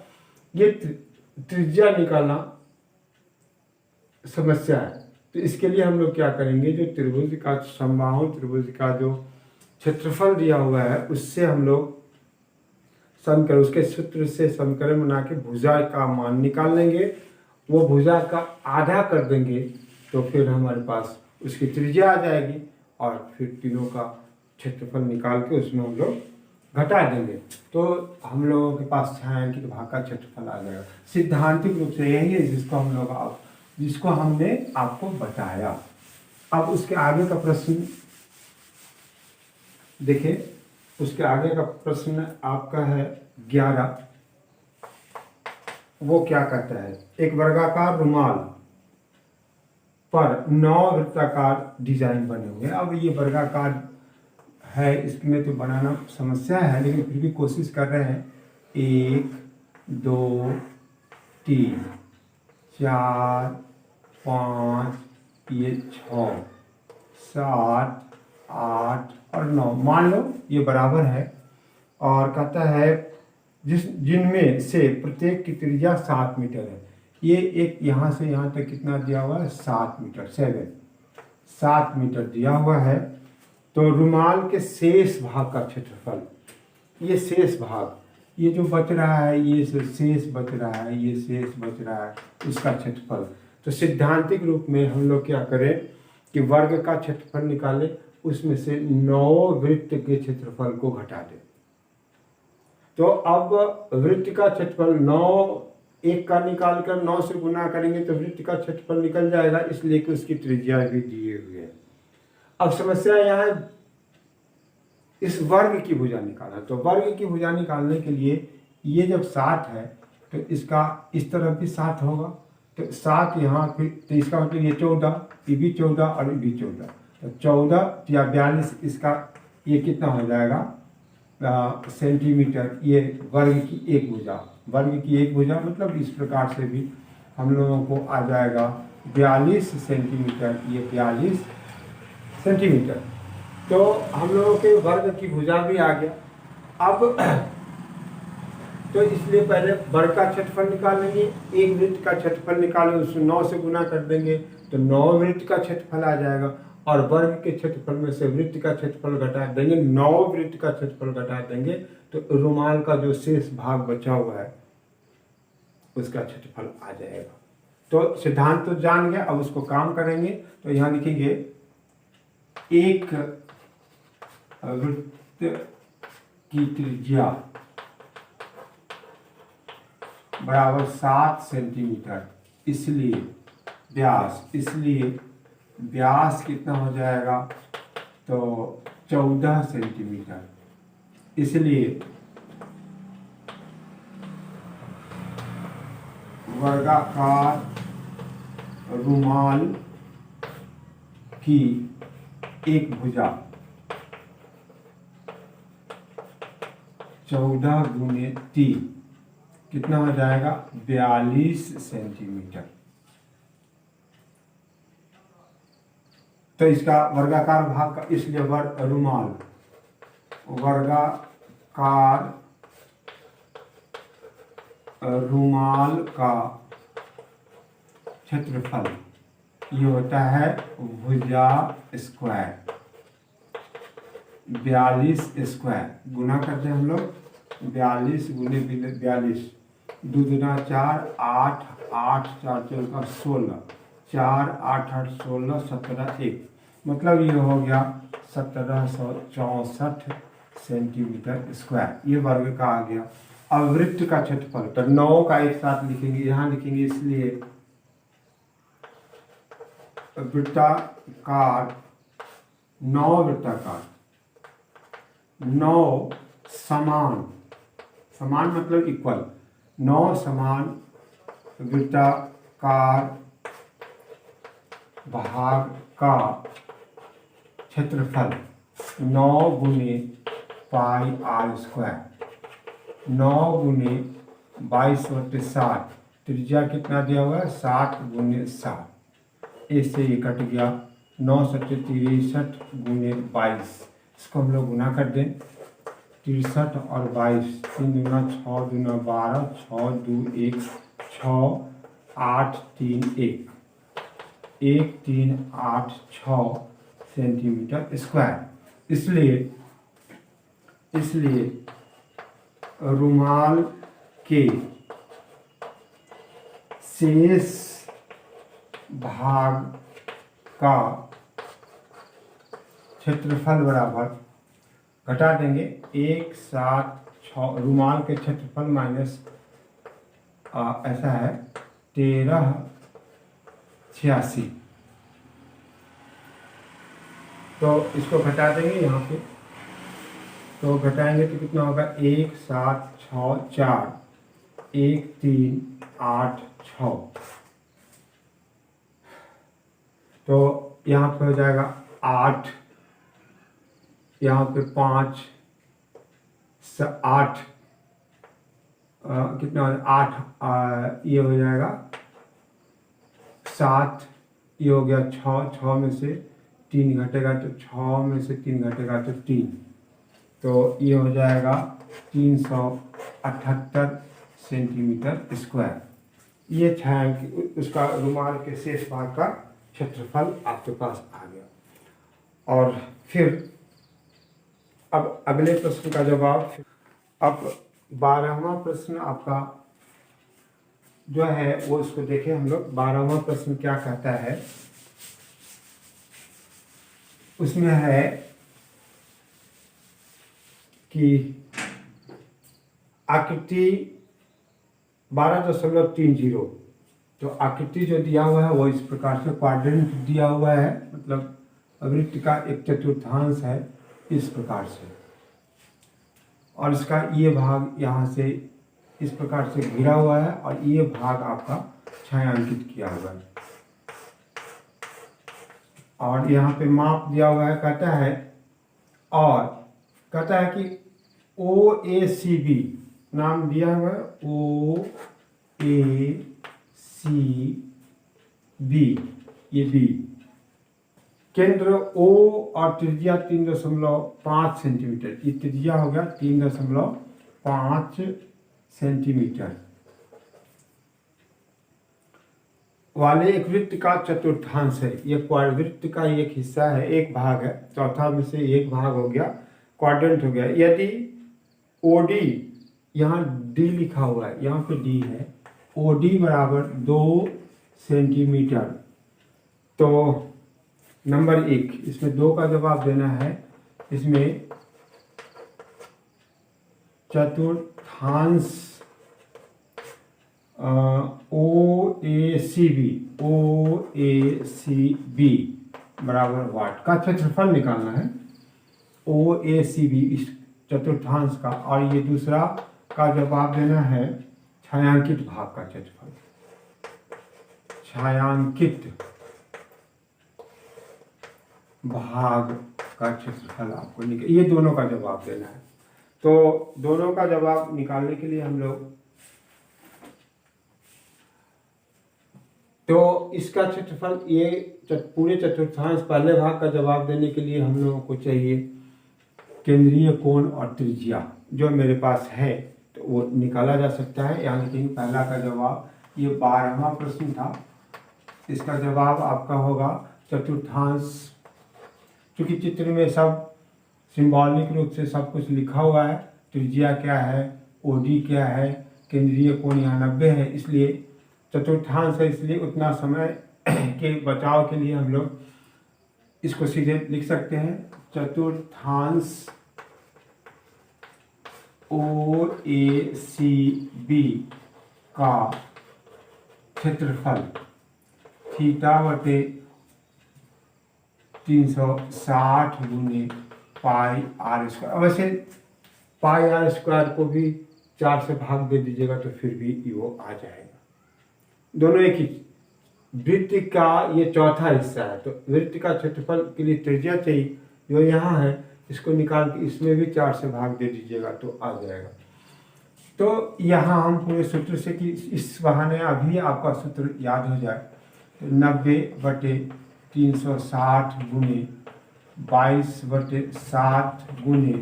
ये त्रिज्या निकालना समस्या है, तो इसके लिए हम लोग क्या करेंगे, जो त्रिभुज का समबाहु त्रिभुज का जो क्षेत्रफल दिया हुआ है उससे हम लोग समीकरण, उसके सूत्र से समीकरण बना के भुजा का मान निकाल लेंगे, वो भुजा का आधा कर देंगे, तो फिर हमारे पास उसकी त्रिज्या आ जाएगी, और फिर तीनों का क्षेत्रफल निकाल के उसमें हम लोग घटा देंगे, तो हम लोगों के पास छायांकित भाग का क्षेत्रफल आ जाएगा। सिद्धांतिक रूप से यही है जिसको हमने आपको बताया। अब उसके आगे का प्रश्न देखिए, उसके आगे का प्रश्न आपका है 11। वो क्या कहता है, एक वर्गाकार रुमाल पर 9 वृत्ताकार डिजाइन बने हुए। अब ये वर्गाकार है, इसमें तो बनाना समस्या है, लेकिन फिर भी कोशिश कर रहे हैं। 1 2 3 4 5, ये 6, 7, 8 और 9, मान लो ये बराबर है। और कहता है जिनमें से प्रत्येक की त्रिज्या 7 मीटर है। ये एक यहाँ से यहाँ तक कितना दिया हुआ है, 7 मीटर, 7 मीटर दिया हुआ है। तो रुमाल के शेष भाग का क्षेत्रफल, ये शेष भाग, ये जो बच रहा है, ये शेष बच रहा है, ये शेष बच रहा है, उसका क्षेत्रफल। तो सिद्धांतिक रूप में हम लोग क्या करें कि वर्ग का क्षेत्रफल निकालें, उसमें से 9 वृत्त के क्षेत्रफल को घटा दें। तो अब वृत्त का क्षेत्रफल 9, एक का निकाल कर 9 से गुना करेंगे तो वृत्त का क्षेत्रफल निकल जाएगा, इसलिए कि उसकी त्रिज्या भी दिए हुए है। अब समस्या यहाँ है इस वर्ग की भुजा निकालना। तो वर्ग की भुजा निकालने के लिए ये जब 7 है तो इसका इस तरफ भी 7 होगा, तो 7 यहाँ फिर, तो इसका मतलब ये 14, ये भी 14 और ये भी 14, तो 14 या 42, इसका ये कितना हो जाएगा सेंटीमीटर। ये वर्ग की एक भुजा, वर्ग की एक भुजा मतलब इस प्रकार से भी हम लोगों को आ जाएगा 42 सेंटीमीटर, ये 42 सेंटीमीटर। तो हम लोगों के वर्ग की भुजा भी आ गया। अब तो इसलिए पहले वर्ग का क्षेत्रफल निकालेंगे, एक वृत्त का क्षेत्रफल निकालें, उसको 9 से गुना कर देंगे तो 9 वृत्त का क्षेत्रफल आ जाएगा। और वर्ग के क्षेत्रफल में से वृत्त का क्षेत्रफल घटा देंगे, 9 वृत्त का क्षेत्रफल घटा देंगे तो रुमाल का जो शेष भाग बचा हुआ है उसका क्षेत्रफल आ जाएगा। तो सिद्धांत तो जान गया, अब उसको काम करेंगे। तो यहाँ लिखेंगे एक वृत्त की त्रिज्या बराबर 7 सेंटीमीटर, इसलिए व्यास कितना हो जाएगा, तो 14 सेंटीमीटर। इसलिए वर्गाकार रुमाल की एक भुजा 14 गुने 3 कितना हो जाएगा, 42 सेंटीमीटर। तो इसका वर्गाकार भाग का, इसलिए रुमाल वर्गाकार रुमाल का क्षेत्रफल ये होता है भुजा स्क्वायर, 42 स्क्वायर। गुना करते हैं हम लोग, 42 गुने 42, 2 दूना 4, 8, 8 4 14 16, 4 8 8 16 17 1, मतलब ये हो गया 1764 सेंटीमीटर स्क्वायर। ये वर्ग का आ गया। अब वृत्त का क्षेत्रफल, तो 9 का एक साथ लिखेंगे, यहाँ लिखेंगे, इसलिए वृत्ताकार 9 वृत्ताकार 9 समान मतलब इक्वल, 9 समान वृत्ताकार भाग का क्षेत्रफल 9 गुने पाई आर स्क्वायर, 9 गुने 22/7, त्रिज्या कितना दिया हुआ है, 7 गुने 7, इससे ये कट गया, 9 7 63 गुने 22, इसको हम लोग गुना कर दें, 63 और 22, 3 दूना 6 दूना 12, 6 2 1 6 8 3 1, 1 3 8 6 सेंटीमीटर स्क्वायर। इसलिए रुमाल के शेष भाग का क्षेत्रफल बराबर, घटा देंगे 1 7 6, रुमाल के क्षेत्रफल माइनस ऐसा है 1386, तो इसको घटा देंगे यहाँ पे, तो घटाएंगे तो कितना होगा, 1 7 6 4, 1 3 8 6, तो यहाँ पे हो जाएगा 8, यहाँ पे 5 8, कितना हो, 8 ये हो जाएगा 7, ये हो गया 6, 6 में से 3 घटेगा तो 6 में से 3 घटेगा तो 3, तो ये हो जाएगा 378 सेंटीमीटर स्क्वायर। ये छायांकित उसका रुमाल के शेष भाग का क्षेत्रफल आपके पास आ गया। और फिर अब अगले प्रश्न का जवाब, अब 12वां प्रश्न आपका जो है वो इसको देखें हम लोग। 12वां प्रश्न क्या कहता है, उसमें है कि आकृति 12.30, तो आकृति जो दिया हुआ है वो इस प्रकार से क्वाड्रेंट दिया हुआ है, मतलब वृत्त का एक चतुर्थांश है इस प्रकार से, और इसका ये भाग यहाँ से इस प्रकार से घिरा हुआ है और ये भाग आपका छायांकित किया हुआ है। और यहाँ पे माप दिया हुआ है, कहता है, और कहता है कि OACB नाम दिया हुआ है, OACB, ये बी केंद्र O और त्रिज्या 3.5 सेंटीमीटर, ये त्रिज्या हो गया 3.5 सेंटीमीटर वाले एक वृत्त का चतुर्थांश है। ये वृत्त का एक हिस्सा है, एक भाग है, चौथा में से एक भाग हो गया, क्वाड्रेंट हो गया। यदि OD, यहाँ D लिखा हुआ है, यहाँ पे D है, OD बराबर 2 सेंटीमीटर, तो नंबर 1, इसमें 2 का जवाब देना है। इसमें चतुर्थांश OACB बराबर वाट का क्षेत्रफल निकालना है, OACB इस चतुर्थांश का। और ये दूसरा का जवाब देना है छायांकित भाग का क्षेत्रफल, छायांकित भाग का क्षेत्रफल आपको ये दोनों का जवाब देना है। तो दोनों का जवाब निकालने के लिए हम लोग, तो इसका क्षेत्रफल, ये पूरे चतुर्थांश पहले भाग का जवाब देने के लिए हम लोगों को चाहिए केंद्रीय कोण और त्रिज्या, जो मेरे पास है तो वो निकाला जा सकता है। यहाँ लिखेंगे पहला का जवाब, ये 12वां प्रश्न था, इसका जवाब आपका होगा चतुर्थांश। क्योंकि चित्र में सब सिंबॉलिक रूप से सब कुछ लिखा हुआ है, त्रिज्या क्या है, OD क्या है, केंद्रीय कोण यहाँ 90 है, इसलिए चतुर्थांश है, इसलिए उतना समय के बचाव के लिए हम लोग इसको सीधे लिख सकते हैं। चतुर्थांश OACB का क्षेत्रफल θ/360 गुने पाई r स्क्वायर। वैसे पाई r स्क्वायर को भी 4 से भाग दे दीजिएगा तो फिर भी वो आ जाएगा। दोनों एक ही, वृत्त का ये चौथा हिस्सा है, तो वृत्त का क्षेत्रफल के लिए त्रिज्या चाहिए जो यहाँ है, इसको निकाल के इसमें भी 4 से भाग दे दीजिएगा तो आ जाएगा। तो यहाँ हम पूरे सूत्र से, कि इस बहाने अभी आपका सूत्र याद हो जाए, तो 90/360 गुने 22/7 गुने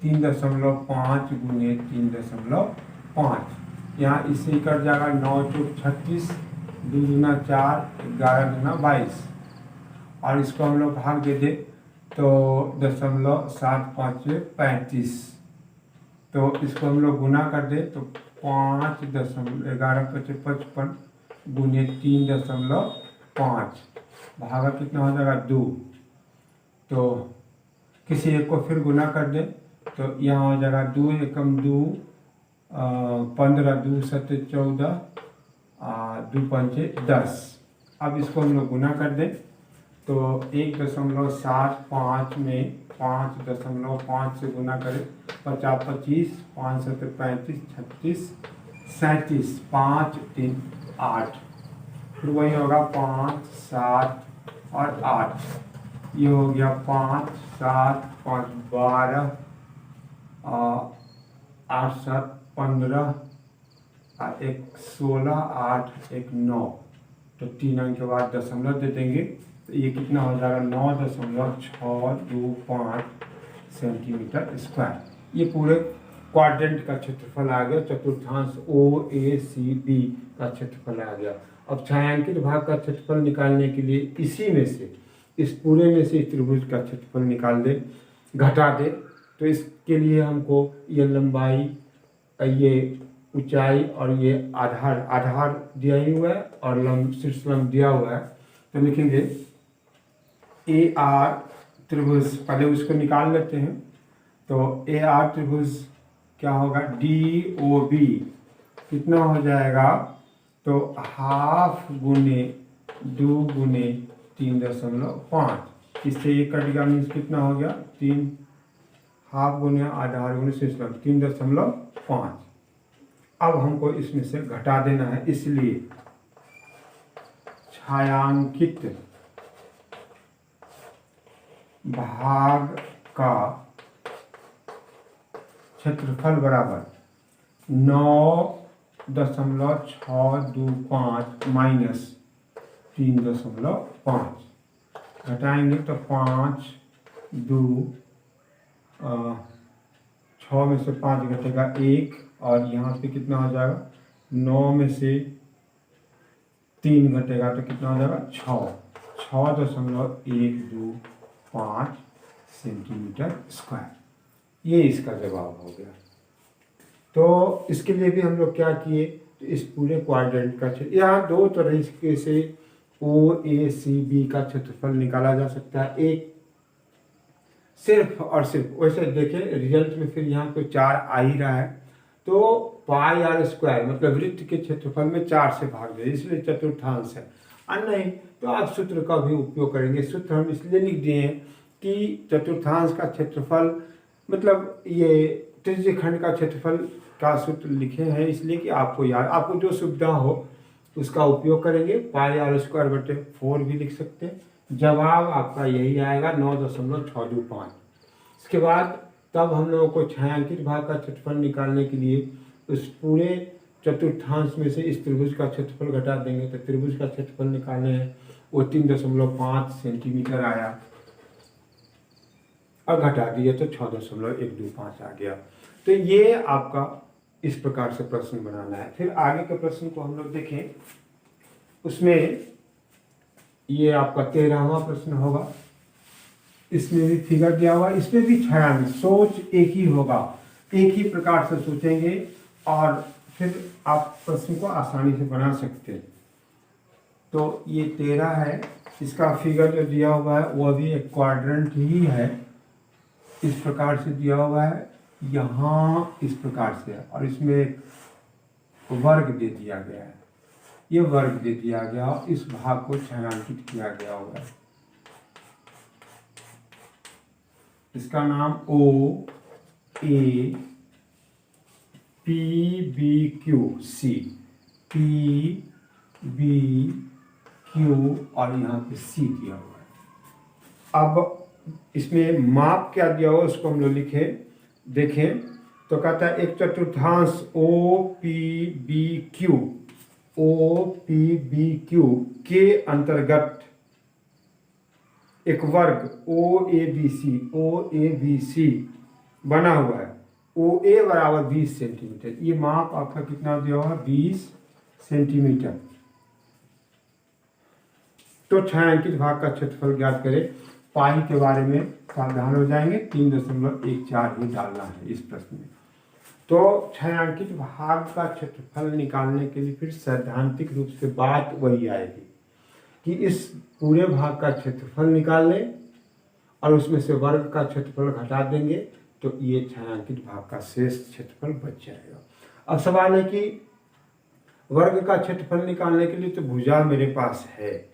3.5 गुने 3.5, यहाँ इससे कट जाएगा 9 चौक 36, 2 दूना 4, 11 दूना 22, और इसको हम लोग भाग दे दे तो 0.75 35, तो इसको हम लोग गुना कर दे तो 5.1155 गुने 3.5, भागा कितना हो जाएगा 2, तो किसी एक को फिर गुना कर दे तो यहाँ हो जाएगा 2 एकम 2, 15, 2 7 14, 2 पंचे 10। अब इसको हम लोग गुना कर दें तो 1.75 में 5.5 से गुना करें, 50 25, 5 7 35, 36 37, 5 3 8, फिर वही होगा 5 7 और 8, ये हो गया 5 7 5 12, 8 7 15, 1 16, 8 1 9, तो 3 अंक के बाद दशमलव दे देंगे, तो ये कितना हो जाएगा 9.625 सेंटीमीटर स्क्वायर। ये पूरे क्वाड्रेंट का क्षेत्रफल आ गया, चतुर्थांश OACB का क्षेत्रफल आ गया। अब छायांकित भाग का क्षेत्रफल निकालने के लिए इसी में से, इस पूरे में से इस त्रिभुज का क्षेत्रफल निकाल दे, घटा दे। तो इसके लिए हमको ये लंबाई, ये ऊंचाई और ये आधार दिया ही हुआ है और शीर्ष लंब दिया हुआ है। तो लिखेंगे AR त्रिभुज, पहले उसको निकाल लेते हैं। तो AR त्रिभुज क्या होगा, DOB कितना हो जाएगा, तो 1/2 गुने 2 गुने 3.5, इससे ये कट गया, मीन्स कितना हो गया 3, 1/2 गुने आधार गुने शीर्ष लंब 3.5। अब हमको इसमें से घटा देना है, इसलिए छायांकित भाग का क्षेत्रफल बराबर 9.625 माइनस 3.5। घटाएंगे तो 5 2 6 में से 5 घटेगा 1, और यहाँ पे कितना हो जाएगा 9 में से 3 घटेगा तो कितना हो जाएगा 6.125 सेंटीमीटर स्क्वायर। ये इसका जवाब हो गया। तो इसके लिए भी हम लोग क्या किए, तो इस पूरे क्वाड्रेंट का क्षेत्र, यहाँ 2 तरीके से OACB का क्षेत्रफल निकाला जा सकता है। एक सिर्फ और सिर्फ, वैसे देखें रिजल्ट में फिर यहाँ पे 4 आ ही रहा है, तो πr² मतलब वृत्त के क्षेत्रफल में 4 से भाग दे, इसलिए चतुर्थांश है। और नहीं तो आप सूत्र का भी उपयोग करेंगे। सूत्र हम इसलिए लिख दिए हैं कि चतुर्थांश का क्षेत्रफल मतलब ये त्रिज्य खंड का क्षेत्रफल का सूत्र लिखे हैं, इसलिए कि आपको याद, आपको जो सुविधा हो उसका उपयोग करेंगे। πr²/4 भी लिख सकते हैं। जवाब आपका यही आएगा 9.625। इसके बाद तब हम लोगों को छायांकित भाग का क्षेत्रफल निकालने के लिए उस पूरे चतुर्थांश में से इस त्रिभुज का क्षेत्रफल घटा देंगे। तो त्रिभुज का क्षेत्रफल निकालने हैं, वो 3.5 सेंटीमीटर आया, और घटा दिए तो 6.125 आ गया। तो ये आपका इस प्रकार से प्रश्न बनाना है। फिर आगे के प्रश्न को हम लोग देखें, उसमें ये आपका 13वां प्रश्न होगा। इसमें भी फिगर दिया हुआ, इसमें भी छायांकित, सोच एक ही होगा, एक ही प्रकार से सोचेंगे और फिर आप प्रश्न को आसानी से बना सकते हैं। तो ये 13 है, इसका फिगर जो दिया हुआ है वो भी एक क्वाड्रेंट ही है, इस प्रकार से दिया हुआ है, यहाँ इस प्रकार से है, और इसमें एक वर्ग दे दिया गया है, ये वर्ग दे दिया गया और इस भाग को छायांकित किया गया हुआ है। इसका नाम OAPBQC, PBQ और यहाँ पे C दिया हुआ है। अब इसमें माप क्या दिया हुआ उसको हम लोग लिखे देखें, तो कहता है 1/4 OPBQ के अंतर्गत एक वर्ग OABC बना हुआ है। OA बराबर 20 सेंटीमीटर। ये माप आपका कितना दिया हुआ है 20 सेंटीमीटर। तो छायांकित भाग का क्षेत्रफल ज्ञात करें। पाई के बारे में सावधान हो जाएंगे, 3.14 ही डालना है इस प्रश्न में। तो छायांकित भाग का क्षेत्रफल निकालने के लिए फिर सैद्धांतिक रूप से बात वही आएगी कि इस पूरे भाग का क्षेत्रफल निकाल लें और उसमें से वर्ग का क्षेत्रफल घटा देंगे, तो ये छायांकित भाग का शेष क्षेत्रफल बच जाएगा। अब सवाल है कि वर्ग का क्षेत्रफल निकालने के लिए तो भुजा मेरे पास है,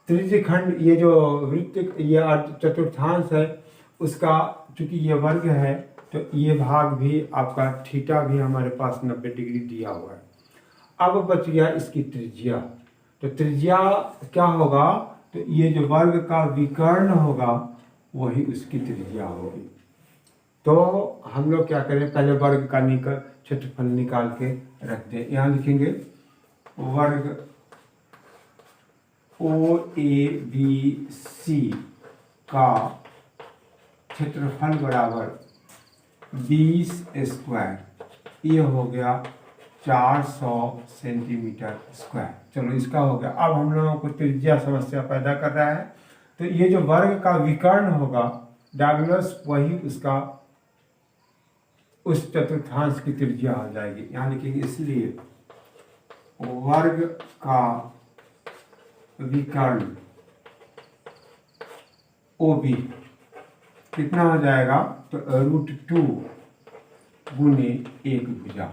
त्रिज्य खंड ये जो वृत्त ये चतुर्थांश है उसका चूंकि ये वर्ग है तो ये भाग भी आपका थीटा भी हमारे पास 90 डिग्री दिया हुआ है। अब बच गया इसकी त्रिज्या, तो त्रिज्या क्या होगा, तो ये जो वर्ग का विकर्ण होगा वही उसकी त्रिज्या होगी। तो हम लोग क्या करें, पहले वर्ग का क्षेत्रफल निकाल के रख दें। यहाँ लिखेंगे वर्ग ओ ए बी सी का क्षेत्रफल बराबर 20 स्क्वायर, ये हो गया 400 सेंटीमीटर स्क्वायर। चलो इसका हो गया। अब हम लोगों को त्रिज्या समस्या पैदा कर रहा है, तो ये जो वर्ग का विकर्ण होगा डायगोनल्स, वही उसका उस चतुर्थांश की त्रिज्या हो जाएगी। यहाँ लिखेंगे इसलिए वर्ग का विकर्ण OB कितना हो जाएगा, तो √2 गुने 1 भुजा।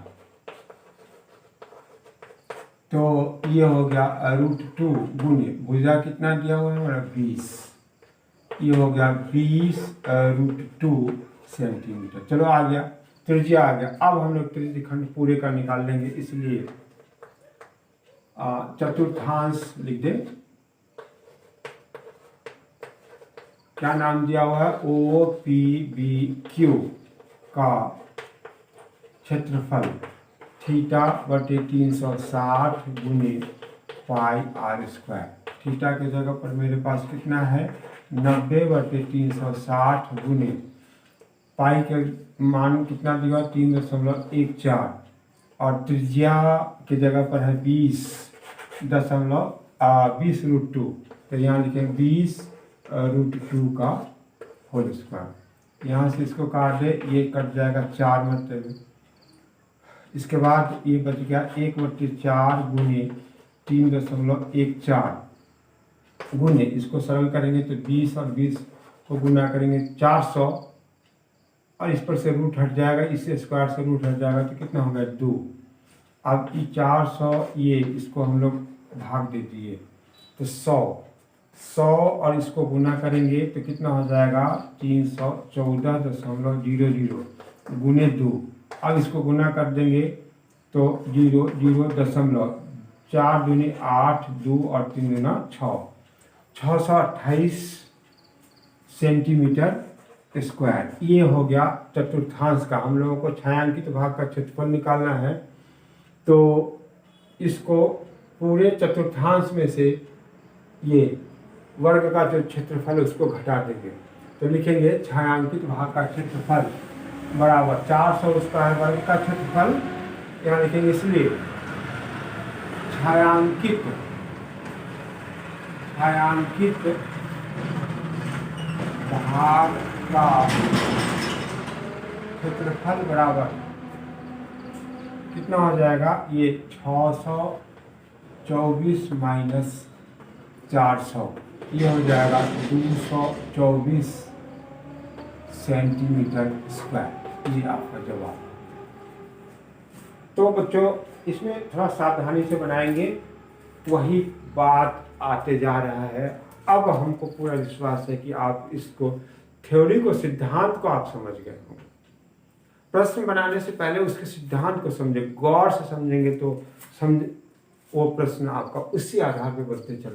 तो ये हो गया √2 गुने भुजा कितना दिया हुआ है हमारा 20, ये हो गया 20 √2 सेंटीमीटर। चलो आ गया, त्रिज्या आ गया। अब हम लोग त्रिज्यखंड पूरे का निकाल लेंगे, इसलिए चतुर्थांश लिख दे। क्या नाम दिया हुआ है, OPBQ का क्षेत्रफल θ/360 गुने πr²। थीटा की जगह पर मेरे पास कितना है 90/360 गुने पाई के मान कितना दिया 3.14, और त्रिज्या की जगह पर है 20.20√2। तो यहाँ लिखें 20√2 का होल स्क्वायर। यहाँ से इसको काट दे, ये कट जाएगा 4 मतलब। इसके बाद ये बच गया 1/4 गुने 3.14 गुने, इसको सरल करेंगे तो 20 और 20 को गुना करेंगे 400, और इस पर से रूट हट जाएगा, इस स्क्वायर से रूट हट जाएगा तो कितना हो गया 2। अब ये 400, ये इसको हम लोग भाग दे दिए तो 100 और इसको गुना करेंगे तो कितना हो जाएगा 314.00 गुने 2। अब इसको गुना कर देंगे तो 0.4 दूनी 8, 2 और 3 दूना 6, 628 सेंटीमीटर स्क्वायर। ये हो गया चतुर्थांश का। हम लोगों को छायांकित भाग का क्षेत्रफल निकालना है, तो इसको पूरे चतुर्थांश में से ये वर्ग का जो क्षेत्रफल है उसको घटा देंगे। तो लिखेंगे छायांकित भाग का क्षेत्रफल बराबर 400 उसका है वर्ग का क्षेत्रफल। यहाँ लिखेंगे इसलिए छायांकित भाग का क्षेत्रफल बराबर कितना हो जाएगा, ये 624 माइनस 400, ये हो जाएगा 224 सेंटीमीटर स्क्वायर। ये आपका जवाब। तो बच्चों इसमें थोड़ा सावधानी से बनाएंगे, वही बात आते जा रहा है। अब हमको पूरा विश्वास है कि आप इसको थ्योरी को, सिद्धांत को आप समझ गए होंगे। प्रश्न बनाने से पहले उसके सिद्धांत को समझे, गौर से समझेंगे तो वो प्रश्न आपका उसी आधार पर बढ़ते चला